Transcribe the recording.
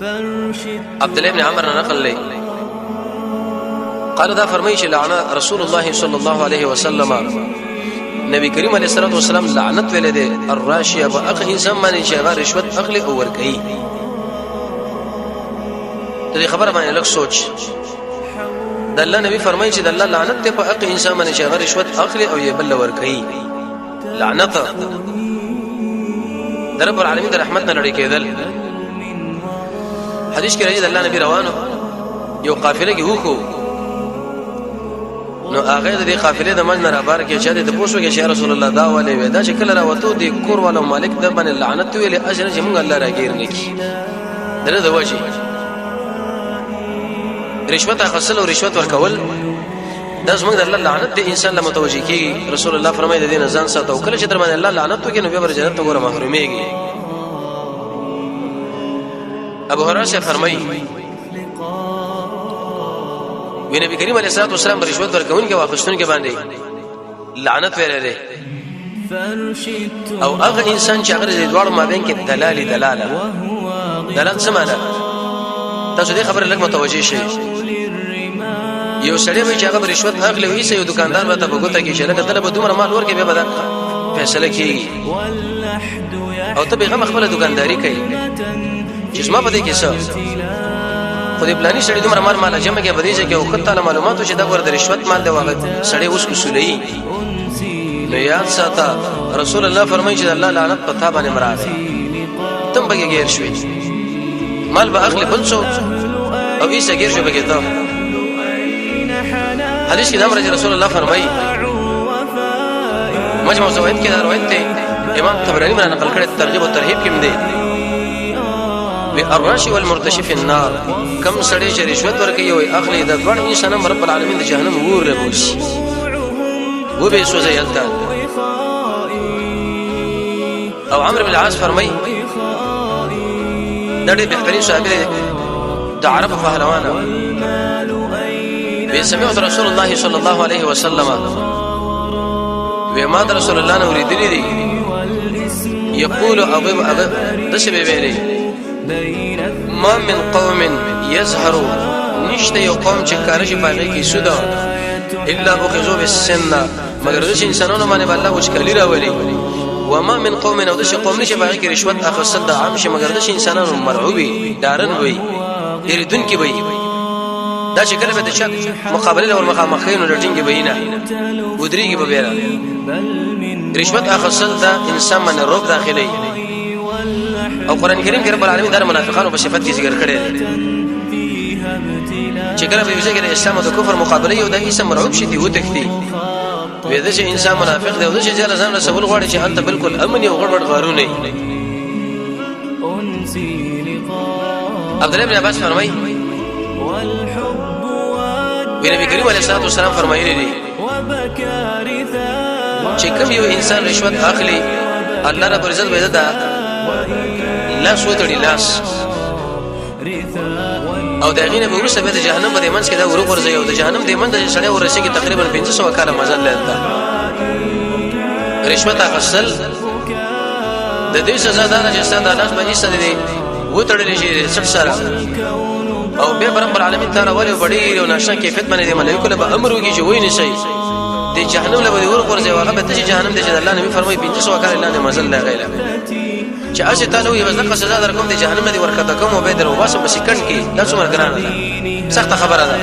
عبد الله بن عمر نقل لي قال دا فرمایي چې لعن رسول الله صلی الله علیه وسلم نبی کریم علیه الصلاه والسلام لعنت ویل دي الراشی ابو اخ انسان باندې چې هغه رشوت اخلي او ورکړي. دې خبره باندې لږ سوچ. د الله نبی فرمایي چې د الله لعنت ته په اخ انسان باندې چې هغه رشوت اخلي او یې بل ورکړي. لعنت در رب العالمین د رحمت نه لري کېدل. حدیث کې راځي د الله نبی روانو یو قافله کې وکړو نو هغه د قافلې د مجن را بار کې چې د پوښتنه کې چې رسول الله دا ولې ودا چې کله راوته د کور والو مالک د باندې لعنت ویلې اجر چې موږ الله راګیر نکي دغه د وجه رشوت اخصل او رشوت ورکول دا زموږ د الله لعنت د انسان له متوجي کې رسول الله فرمایي د دین ځان ساتو کله چې در باندې الله لعنت وکړي نو به جنت ته ور محروميږي. ابو هريره فرمایي وی نبی کریم علیه الصلاه والسلام رشوت ورکون کې واخښتون کې باندې لعنت ویلې او هغه انسان چې هغه د دوړ مابین کې دلالت څه معنی تاسو دې خبره لږ متوجي شئ. یو سړی به چې هغه رشوت اخلي وي یو دکاندار به ته وګورته کې چې لکه دله به دومره مال ورکړي به فیصله کوي او ته به خپل دکانداری کوي چې ما پدې کې څه خو دې پلاني سړی دومره مال جمع کې بدیږي کې او خطه معلوماتو چې دا ور د رشوت مال دی واغ سړی اوس کوسولې نو یاد ساته رسول الله فرمایي چې الله لعنت پتا باندې مراد تم بګي غیر شوي مال به اخلي بل څو او یې سګیر شو بګي ته حدیث کې امر رسول الله فرمایي مجموع زوائد کې دا روایت دی امام طبراني باندې نقل کړی ترغیب او ترهیب کې مده الراشي والمرتشي في النار كم سړی چې رشوت ورکوي او اخلي د ځوان انسان رب العالمین د جهنم ور لبوسي و به سوځي یلتا. او عمرو بن العاص فرمایي دا دې بهترین صحابي د عرب پهلوانه به سمعت رسول الله صلى الله عليه وسلم وما رسول الله نور دي يقول ابو دشه به ویلي ما من قوم يظهر نشته یو قوم چې کارش پاږي کې سودا الا اخذوا بالسن مگر د انسانانو باندې الله وشکلی راولي وما من قوم او د قوم نشه پاږي کې رشوت اخصل د عام شه مگر د انسانانو مرعوبي دارن وي يردون کې وي دا چې کله به د شک مقابله او مخامخین لټینګي بینه ودريږي به بیره رشوت اخصل د انسان باندې روب داخلي او قران کریم کې رب العالمین د منافقانو په صفت کې ذکر کړی چې کله به یوځای کې اسلام او د کفر مقابله یو د اسم مرعوب شي دی وتښتي وې د چې انسان منافق دی او د چې ځان رسول غواړي چې انت بالکل امن او غړبړ غارونه عبد الله بن عباس فرمایي نبی کریم علیه الصلاه والسلام فرمایلی دي چې کوم یو انسان رشوت اخلي الله رب عزت به دا لاس وتړي لاس او دا غینه به ورسره به جهنم باندې منځ کې دا ورو ورځي او د جهنم د منځ سړی ورسېږي تقریبا 500 کاله مزل لته رشوت اخصل د دې سزا دا چې ستاسو لاس باندې ستدي وتړل شي سره او به رب العالمین تعالی ولې وړي او نشه کیفیت باندې ملائکه له امر وږي چې وای نشي د جهنم له ور ورځي هغه به ته جهنم د الله نبی فرمایي 500 کاله الله نه مزل لا غیلا چې اشه تعالی وي وزن سزا در کوم د جهنم دی ورکته کوم او به درو واسه په سکند کې دا څومره ګرانه ده سخت خبره ده